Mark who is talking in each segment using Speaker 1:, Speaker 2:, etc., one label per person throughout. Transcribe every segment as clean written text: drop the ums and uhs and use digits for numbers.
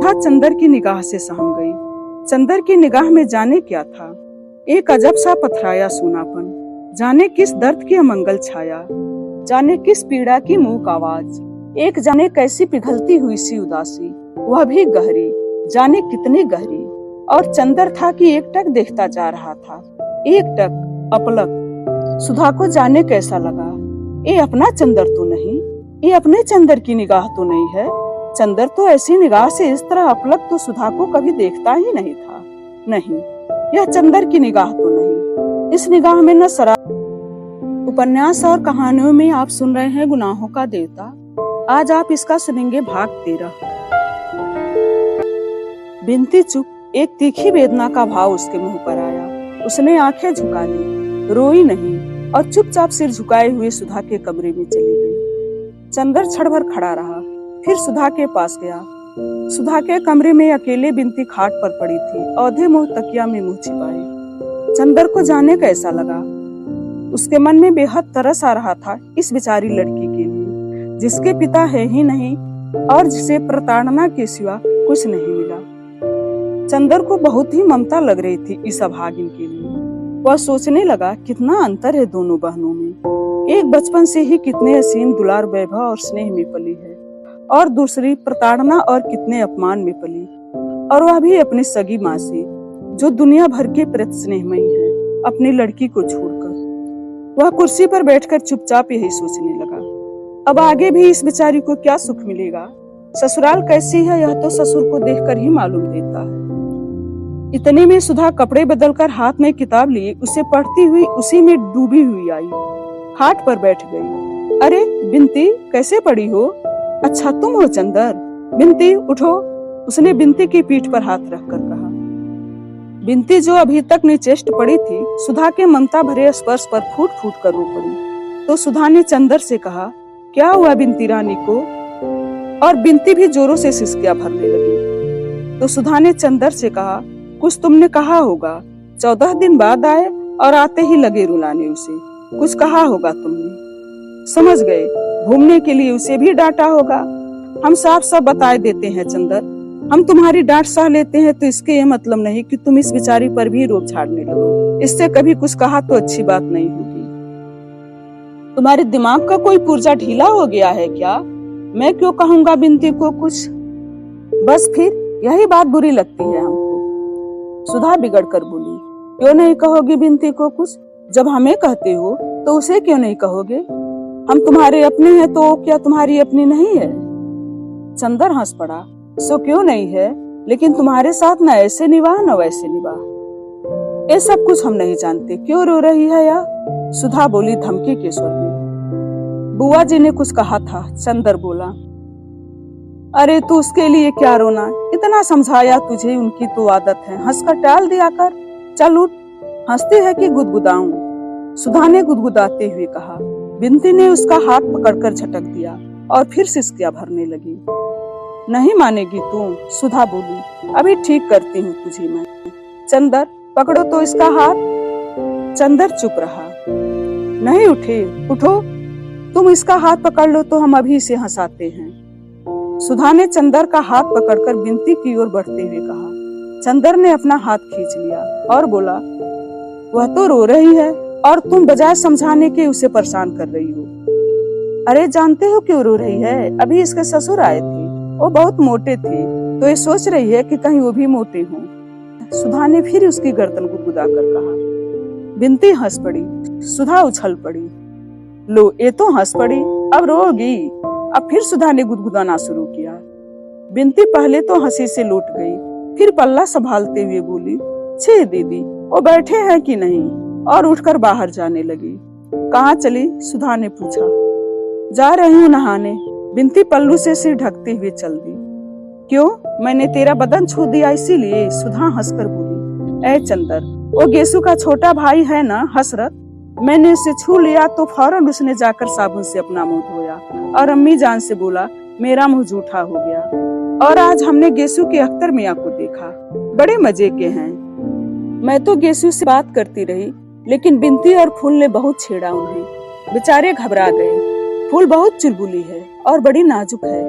Speaker 1: सुधा चंदर की निगाह से सहम गई। चंदर की निगाह में जाने क्या था, एक अजब सा पथराया सूनापन, जाने किस दर्द की अमंगल छाया, जाने किस पीड़ा की मूक आवाज, एक जाने कैसी पिघलती हुई सी उदासी, वह भी गहरी, जाने कितनी गहरी। और चंदर था कि एकटक देखता जा रहा था, एकटक अपलक। सुधा को जाने कैसा लगा, ये अपना चंदर तो नहीं, ये अपने चंदर की निगाह तो नहीं है। चंदर तो ऐसी निगाह से इस तरह अपलक तो सुधा को कभी देखता ही नहीं था। नहीं, यह चंदर की निगाह तो नहीं, इस निगाह में न शराब। उपन्यास और कहानियों में आप सुन रहे हैं गुनाहों का देवता। आज आप इसका सुनेंगे भाग 13। बिनती चुप, एक तीखी वेदना का भाव उसके मुंह पर आया। उसने आंखें झुका ली, रोई नहीं और चुपचाप सिर झुकाए हुए सुधा के कमरे में चली गई। चंदर क्षण भर खड़ा रहा, फिर सुधा के पास गया। सुधा के कमरे में अकेले बिनती खाट पर पड़ी थी, औधे मुंह तकिया में मुंह छिपाए। चंदर को जाने कैसा लगा। उसके मन में बेहद तरस आ रहा था इस बेचारी लड़की के लिए, जिसके पिता है ही नहीं और जिसे प्रताड़ना के सिवा कुछ नहीं मिला। चंदर को बहुत ही ममता लग रही थी इस अभागिन के लिए। वह सोचने लगा, कितना अंतर है दोनों बहनों में। एक बचपन से ही कितने असीम दुलार, वैभव और स्नेह में पली है, और दूसरी प्रताड़ना और कितने अपमान में पली, और वह भी अपनी सगी माँ से, जो दुनिया भर के प्रति स्नेहमयी है, अपनी लड़की को छोड़कर। वह कुर्सी पर बैठकर चुपचाप यही सोचने लगा, अब आगे भी इस बेचारी को क्या सुख मिलेगा। ससुराल कैसी है यह तो ससुर को देखकर ही मालूम देता है। इतने में सुधा कपड़े बदलकर हाथ में किताब लिए उसे पढ़ती हुई उसी में डूबी हुई आई, खाट पर बैठ गई। अरे बिनती, कैसे पड़ी हो? अच्छा तुम हो चंदर। बिनती उठो, उसने बिनती की पीठ पर हाथ रखकर कहा। बिनती जो अभी तक निचेष्ट पड़ी थी, सुधा के ममता भरे स्पर्श पर फूट फूट कर रो पड़ी। तो सुधा ने चंदर से कहा, क्या हुआ बिनती रानी को? और बिनती भी जोरों से सिसकियां भरने लगी। तो सुधा ने चंदर से कहा, कुछ तुमने कहा होगा, 14 दिन बाद आए और आते ही लगे रुलाने उसे। कुछ कहा होगा तुमने, समझ गए, घूमने के लिए उसे भी डांटा होगा। हम साफ साफ बताए देते हैं चंदर, हम तुम्हारी डांट सह लेते हैं तो इसके ये मतलब नहीं कि तुम इस बेचारी पर भी रोब झाड़ने लगो। इससे कभी कुछ कहा तो अच्छी बात नहीं होगी। तुम्हारे दिमाग का कोई पुर्जा ढीला हो गया है क्या? मैं क्यों कहूंगा बिनती को कुछ? बस फिर यही बात बुरी लगती है हमको। सुधा बिगड़ कर बोली, क्यों नहीं कहोगी बिनती को कुछ? जब हमें कहते हो तो उसे क्यों नहीं कहोगे? हम तुम्हारे अपने हैं तो क्या तुम्हारी अपनी नहीं है? चंदर हंस पड़ा, सो क्यों नहीं है, लेकिन तुम्हारे साथ न ऐसे निभाह न वैसे निभाह। ये सब कुछ हम नहीं जानते, क्यों रो रही है या? सुधा बोली धमकी के स्वर में। बुआ जी ने कुछ कहा था, चंदर बोला। अरे तू उसके लिए क्या रोना, इतना समझाया तुझे, उनकी तो आदत है, हंसकर टाल दिया कर। चल उठ, हंसती है कि गुदगुदाऊं? सुधा ने गुदगुदाते हुए कहा। बिनती ने उसका हाथ पकड़कर झटक दिया और फिर सिसकियां भरने लगी। नहीं मानेगी तू? सुधा बोली, अभी ठीक करती हूँ तुझे मैं। चंदर पकड़ो तो इसका हाथ। चंदर चुप रहा। नहीं उठे, उठो, तुम इसका हाथ पकड़ लो तो हम अभी इसे हंसाते हैं। सुधा ने चंदर का हाथ पकड़कर बिनती की ओर बढ़ते हुए कहा। चंदर ने अपना हाथ खींच लिया और बोला, वह तो रो रही है और तुम बजाय समझाने के उसे परेशान कर रही हो। अरे जानते हो क्यों रो रही है? अभी इसके ससुर आए थे, वो बहुत मोटे थे, तो ये सोच रही है कि कहीं वो भी मोटे हों। सुधा ने फिर उसकी गर्दन गुदगुदा कर कहा। बिनती हंस पड़ी, सुधा उछल पड़ी। लो, ये तो हंस पड़ी, अब रोगी। अब फिर सुधा ने गुदगुदाना शुरू किया। बिनती पहले तो हंसी से लौट गई, फिर पल्ला संभालते हुए बोली, छे दीदी, वो बैठे हैं कि नहीं? और उठकर बाहर जाने लगी। कहाँ चली? सुधा ने पूछा। जा रही हूँ नहाने। बिनती पल्लू से सिर ढकते हुए चल दी। क्यों, मैंने तेरा बदन छू दिया इसीलिए? सुधा हंसकर बोली। ऐ चंदर, वो गेसु का छोटा भाई है ना हसरत, मैंने उसे छू लिया तो फौरन उसने जाकर साबुन से अपना मुंह धोया और अम्मी जान से बोला, मेरा मुंह जूठा हो गया। और आज हमने गेसु के अख्तर मियाँ को देखा, बड़े मजे के हैं। मैं तो गेसु से बात करती रही, लेकिन बिनती और फूल ने बहुत छेड़ा उन्हें। बेचारे घबरा गए। फूल बहुत चुलबुली है और बड़ी नाजुक है,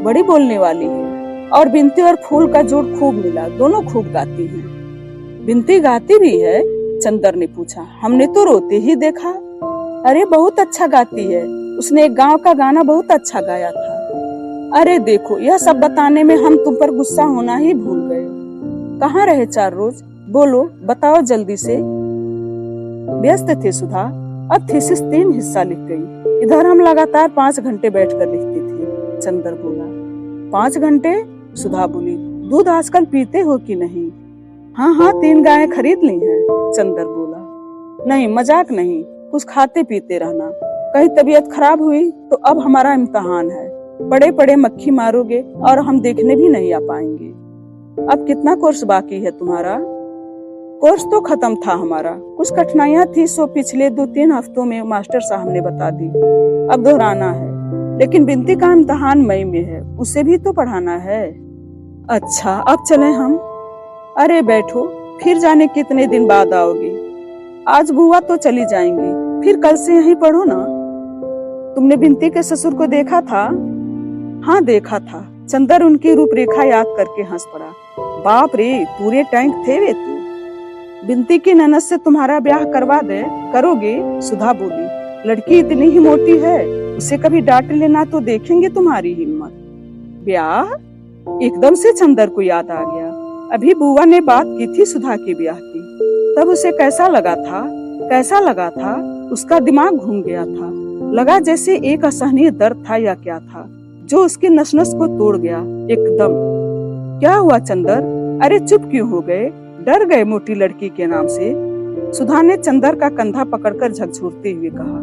Speaker 1: बड़ी बोलने वाली है। और बिनती और फूल का जोड़ खूब मिला, दोनों खूब गाती हैं। बिनती गाती भी है? चंदर ने पूछा। हमने तो रोते ही देखा। अरे बहुत अच्छा गाती है, उसने एक गांव का गाना बहुत अच्छा गाया था। अरे देखो, यह सब बताने में हम तुम पर गुस्सा होना ही भूल गए। कहाँ रहे 4 रोज? बोलो, बताओ जल्दी से। व्यस्त थे सुधा, अब थीसिस 3 हिस्सा लिख गई। इधर हम लगातार 5 घंटे बैठकर लिखते थे। चंदर बोला। 5 घंटे? सुधा बोली। दूध आजकल पीते हो कि नहीं? हाँ, 3 गायें खरीद ली हैं। चंदर बोला। नहीं, मजाक नहीं, कुछ खाते पीते रहना। कहीं तबीयत खराब हुई तो अब हमारा इम्तिहान है। पड़े पड़े मक्खी मारोगे और हम देखने भी नहीं आ पाएंगे। अब कितना कोर्स बाकी है तुम्हारा? कोर्स तो खत्म था हमारा, कुछ कठिनाइयां थी सो पिछले 2-3 हफ्तों में मास्टर साहब ने बता दी। अब दोहराना है, लेकिन बिनती का इम्तिहान मई में है, उसे भी तो पढ़ाना है। अच्छा, अब चलें हम? अरे बैठो, फिर जाने कितने दिन बाद आओगे। आज बुआ तो चली जाएंगी, फिर कल से यहीं पढ़ो ना। तुमने बिनती के ससुर को देखा था? हाँ देखा था। चंदर उनकी रूपरेखा याद करके हंस पड़ा। बाप रे, पूरे टैंक थे वे तो। बिनती की ननद से तुम्हारा ब्याह करवा दे, करोगे? सुधा बोली। लड़की इतनी ही मोटी है, उसे कभी डांट लेना तो देखेंगे तुम्हारी हिम्मत। ब्याह? एकदम से चंदर को याद आ गया, अभी बुआ ने बात की थी सुधा के ब्याह की। तब उसे कैसा लगा था? उसका दिमाग घूम गया था। लगा जैसे एक असहनीय दर्द था या क्या था, जो उसकी नस नस को तोड़ गया एकदम। क्या हुआ चंदर? अरे चुप क्यों हो गए? डर गए मोटी लड़की के नाम से? सुधा ने चंदर का कंधा पकड़कर झकझोरते हुए कहा।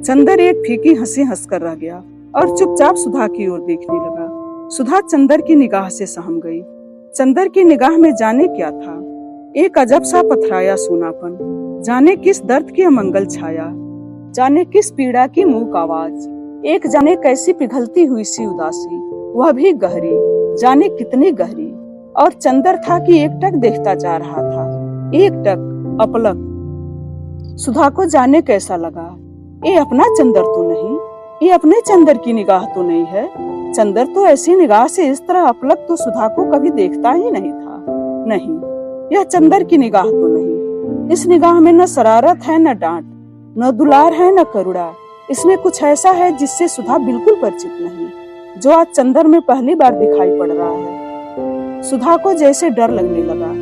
Speaker 1: चंदर एक फीकी हंसी हंसकर रह गया और चुपचाप सुधा की ओर देखने लगा। सुधा चंदर की निगाह से सहम गई। चंदर की निगाह में जाने क्या था, एक अजब सा पथराया सूनापन, जाने किस दर्द की अमंगल छाया, जाने किस पीड़ा की मूक आवाज, एक जाने कैसी पिघलती हुई सी उदासी, वह भी गहरी, जाने कितनी गहरी। और चंदर था कि एकटक देखता जा रहा था, एकटक, अपलक। सुधा को जाने कैसा लगा, ये अपना चंदर तो नहीं, ये अपने चंदर की निगाह तो नहीं है। चंदर तो ऐसी निगाह से इस तरह अपलक तो सुधा को कभी देखता ही नहीं था। नहीं, यह चंदर की निगाह तो नहीं। इस निगाह में न शरारत है, न डांट, न दुलार है, न करुणा। इसमें कुछ ऐसा है जिससे सुधा बिल्कुल परिचित नहीं, जो आज चंदर में पहली बार दिखाई पड़ रहा है। सुधा को जैसे डर लगने लगा,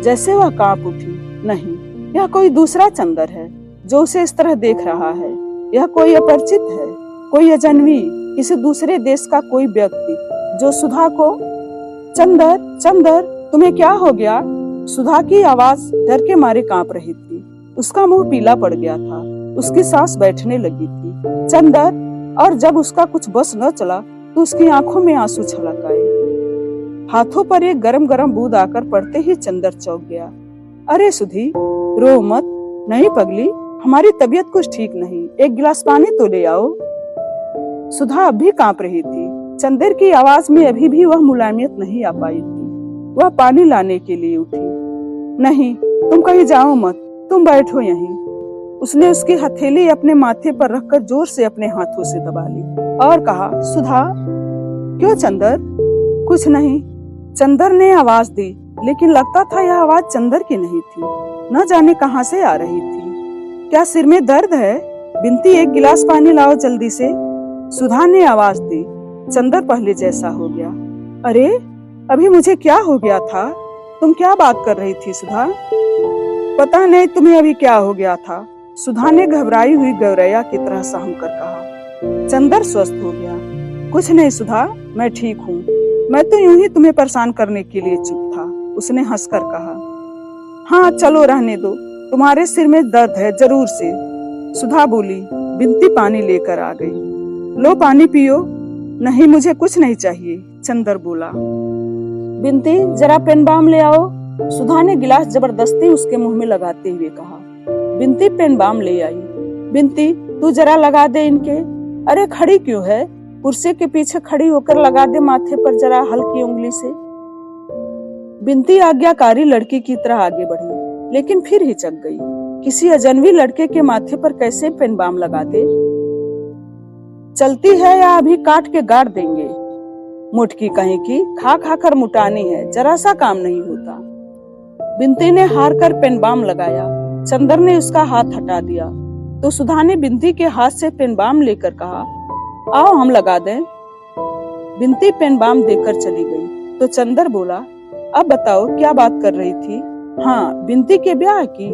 Speaker 1: जैसे वह कांप उठी। नहीं, यह कोई दूसरा चंदर है जो उसे इस तरह देख रहा है। यह कोई अपरिचित है, कोई अजनबी, किसी दूसरे देश का कोई व्यक्ति जो सुधा को। चंदर, चंदर, तुम्हें क्या हो गया? सुधा की आवाज डर के मारे कांप रही थी। उसका मुंह पीला पड़ गया था, उसकी सांस बैठने लगी थी। चंदर, और जब उसका कुछ बस न चला तो उसकी आंखों में आंसू छलक आए। हाथों पर एक गरम गरम बूंद आकर पड़ते ही चंदर चौंक गया। अरे सुधी, रो मत। नहीं पगली, हमारी तबीयत कुछ ठीक नहीं, एक गिलास पानी तो ले आओ। सुधा अब भी कांप रही थी। चंदर की आवाज में अभी भी वह मुलायमियत नहीं आ पाई थी। वह पानी लाने के लिए उठी। नहीं, तुम कहीं जाओ मत, तुम बैठो यहीं। उसने उसकी हथेली अपने माथे पर रखकर जोर से अपने हाथों से दबा ली और कहा, सुधा। क्यों चंदर? कुछ नहीं, चंदर ने आवाज दी, लेकिन लगता था यह आवाज चंदर की नहीं थी, न जाने कहां से आ रही थी। क्या सिर में दर्द है? बिनती, एक गिलास पानी लाओ जल्दी से। सुधा ने आवाज दी। चंदर पहले जैसा हो गया। अरे, अभी मुझे क्या हो गया था? तुम क्या बात कर रही थी सुधा? पता नहीं तुम्हें अभी क्या हो गया था, सुधा ने घबराई हुई गौरैया की तरह सहम कर कहा। चंदर स्वस्थ हो गया। कुछ नहीं सुधा, मैं ठीक हूँ, मैं तो यूं ही तुम्हें परेशान करने के लिए चुप था, उसने हंसकर कहा। हाँ चलो रहने दो, तुम्हारे सिर में दर्द है जरूर से, सुधा बोली। बिनती पानी लेकर आ गई। लो पानी पियो। नहीं, मुझे कुछ नहीं चाहिए, चंदर बोला। बिनती, जरा पेन बाम ले आओ, सुधा ने गिलास जबरदस्ती उसके मुंह में लगाते हुए कहा। बिनती पेन बाम ले आई। बिनती, तू जरा लगा दे इनके। अरे खड़ी क्यों है? कुर्सी के पीछे खड़ी होकर लगा दे माथे पर जरा हल्की उंगली से। बिनती आज्ञाकारी लड़की की तरह आगे बढ़ी, लेकिन फिर हिचक गई। किसी अजनबी लड़के के माथे पर कैसे पेन बाम लगा दे? चलती है या अभी काट के गाड़ देंगे? मुटकी कहीं की खा खा कर मुटानी है, जरा सा काम नहीं होता। बिंती ने हार कर पेन बाम लगाया। चंदर ने उसका हाथ हटा दिया तो सुधा ने बिंती के हाथ से पेन बाम लेकर कहा, आओ हम लगा दें। बिंती पेन बाम देकर चली गई तो चंदर बोला, अब बताओ क्या बात कर रही थी? हाँ, बिंती के ब्याह की।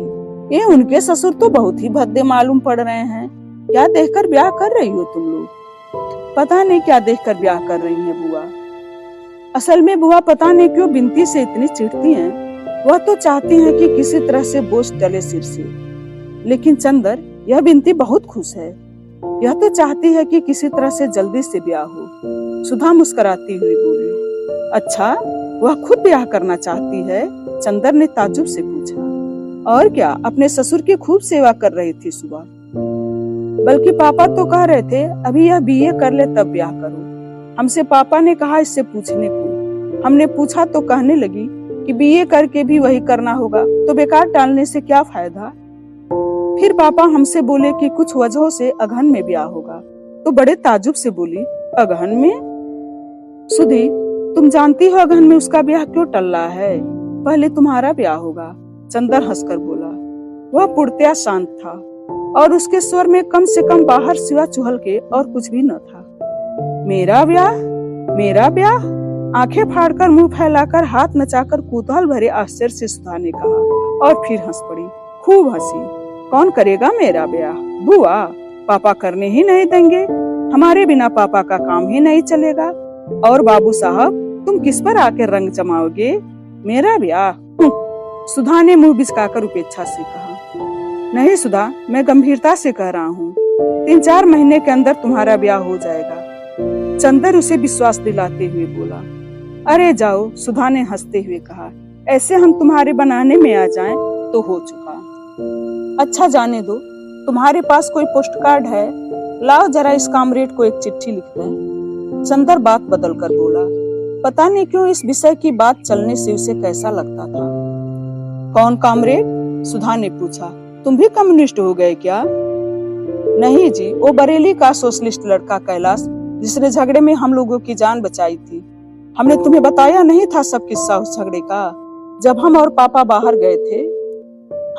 Speaker 1: ये उनके ससुर तो बहुत ही भद्दे मालूम पड़ रहे हैं। क्या देखकर ब्याह कर रही हो तुम लोग? पता नहीं क्या देखकर ब्याह कर रही है बुआ। असल में बुआ पता नहीं क्यों बिंती से इतनी चिढ़ती हैं। वह तो चाहती हैं कि किसी तरह से बोझ टले सिर से, लेकिन चंदर, यह बिंती बहुत खुश है। यह तो चाहती है कि किसी तरह से जल्दी से ब्याह हो। सुधा मुस्कुराती हुई बोली, अच्छा, वह खुद ब्याह करना चाहती है? चंदर ने ताज्जुब से पूछा। और क्या, अपने ससुर की खूब सेवा कर रही थी सुबह। बल्कि पापा तो कह रहे थे अभी यह बीए कर ले तब ब्याह करो। हमसे पापा ने कहा इससे पूछने को। हमने पूछा तो कहने लगी कि बीए करके भी वही करना होगा, तो बेकार टालने से क्या फायदा। फिर पापा हमसे बोले कि कुछ वजहों से अगहन में ब्याह होगा, तो बड़े ताज्जुब से बोली, अगहन में? सुधी, तुम जानती हो अगहन में उसका ब्याह क्यों टल रहा है? पहले तुम्हारा ब्याह होगा। चंदर हंसकर बोला। वह पूर्णतया शांत था और उसके स्वर में कम से कम बाहर सिवा चुहल के और कुछ भी न था। मेरा ब्याह? मेरा ब्याह? आंखें फाड़कर मुंह फैलाकर हाथ नचाकर कौतूहल भरे आश्चर्य से सुधा ने कहा और फिर हंस पड़ी, खूब हंसी। कौन करेगा मेरा ब्याह? बुआ, पापा करने ही नहीं देंगे। हमारे बिना पापा का काम ही नहीं चलेगा। और बाबू साहब, तुम किस पर आकर रंग जमाओगे? मेरा ब्याह? सुधा ने मुंह बिचकाकर उपेक्षा से कहा। नहीं सुधा, मैं गंभीरता से कह रहा हूँ, 3-4 महीने के अंदर तुम्हारा ब्याह हो जाएगा। चंदर उसे विश्वास दिलाते हुए बोला। अरे जाओ, सुधा ने हंसते हुए कहा, ऐसे हम तुम्हारे बनाने में आ जाएं तो हो चुका। अच्छा जाने दो, तुम्हारे पास कोई पोस्ट कार्ड है? लाओ जरा इस कामरेड को एक चिट्ठी लिख दें। चंदर बात बदल कर बोला। पता नहीं क्यों इस विषय की बात चलने से उसे कैसा लगता था। कौन कामरेड? सुधा ने पूछा। तुम भी कम्युनिस्ट हो गए क्या? नहीं जी, वो बरेली का सोशलिस्ट लड़का कैलाश, जिसने झगड़े में हम लोगों की जान बचाई थी। हमने तुम्हें बताया नहीं था सब किस्सा उस झगड़े का, जब हम और पापा बाहर गए थे?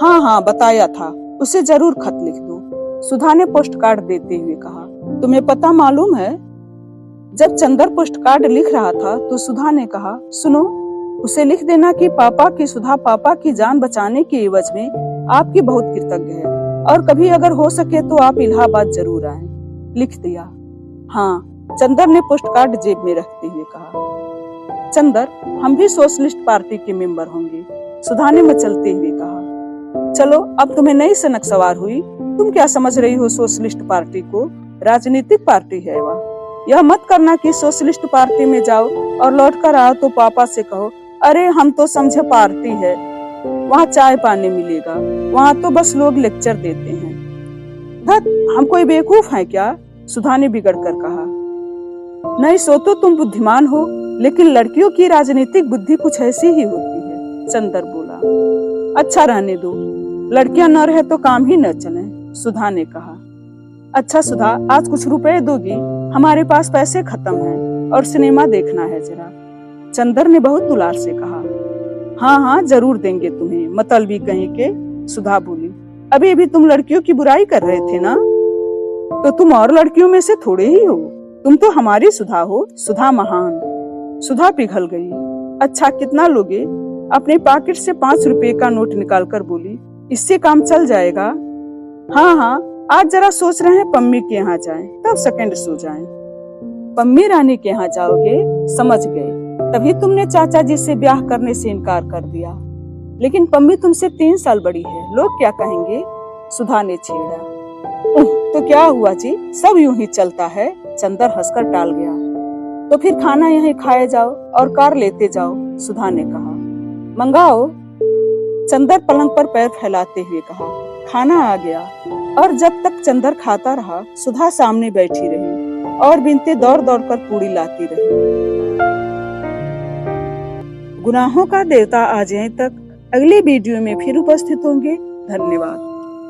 Speaker 1: हाँ हाँ, बताया था। उसे जरूर खत लिख दो। सुधा ने पोस्ट कार्ड देते हुए कहा। तुम्हें पता मालूम है, जब चंदर पोस्ट कार्ड लिख रहा था तो सुधा ने कहा, सुनो, उसे लिख देना कि पापा की सुधा पापा की जान बचाने के एवज में आपकी बहुत कृतज्ञ है और कभी अगर हो सके तो आप इलाहाबाद जरूर आएं। लिख दिया। हाँ, चंदर ने पोस्ट कार्ड जेब में रखते हुए कहा। चंदर, हम भी सोशलिस्ट पार्टी के मेंबर होंगे, सुधा ने मचलते हुए कहा। चलो, अब तुम्हें नई सनक सवार हुई। तुम क्या समझ रही हो सोशलिस्ट पार्टी को? राजनीतिक पार्टी है वह। यह मत करना कि सोशलिस्ट पार्टी में जाओ और लौट कर आओ तो पापा से कहो, अरे हम तो समझे पार्टी है, वहाँ चाय पानी मिलेगा, वहाँ तो बस लोग लेक्चर देते हैं। धत, हम कोई बेवकूफ हैं क्या? सुधा ने बिगड़ कर कहा। नहीं, सो तो तुम बुद्धिमान हो, लेकिन लड़कियों की राजनीतिक बुद्धि कुछ ऐसी ही होती है। चंदर बोला। अच्छा रहने दो, लड़कियां न रहे तो काम ही न चले, सुधा ने कहा। अच्छा सुधा, आज कुछ रुपए दोगी? हमारे पास पैसे खत्म हैं और सिनेमा देखना है जरा। चंदर ने बहुत दुलार से कहा। हाँ हाँ, जरूर देंगे तुम्हें, मतलबी कहीं के, सुधा बोली। अभी अभी तुम लड़कियों की बुराई कर रहे थे ना? तो तुम और लड़कियों में से थोड़े ही हो। तुम तो हमारी सुधा हो, सुधा महान। सुधा पिघल गई। अच्छा, कितना लोगे? अपने पॉकेट से 5 रुपए का नोट निकालकर बोली। इससे काम चल जाएगा? हाँ हाँ, आज जरा सोच रहे हैं पम्मी के यहाँ जाएं, तब सेकंड सो जाएं। पम्मी रानी के यहाँ जाओगे? समझ गए, तभी तुमने चाचा जी से ब्याह करने से इनकार कर दिया। लेकिन पम्मी तुमसे 3 साल बड़ी है, लोग क्या कहेंगे? सुधा ने छेड़ा। तो क्या हुआ जी, सब यूं ही चलता है। चंदर हंसकर टाल गया। तो फिर खाना यहीं खाए जाओ और कार लेते जाओ, सुधा ने कहा। मंगाओ, चंदर पलंग पर पैर फैलाते हुए कहा। खाना आ गया और जब तक चंदर खाता रहा, सुधा सामने बैठी रही और बिनते दौड़ दौड़ कर पूड़ी लाती रही। गुनाहों का देवता आ जाए तक अगले वीडियो में फिर उपस्थित होंगे। धन्यवाद।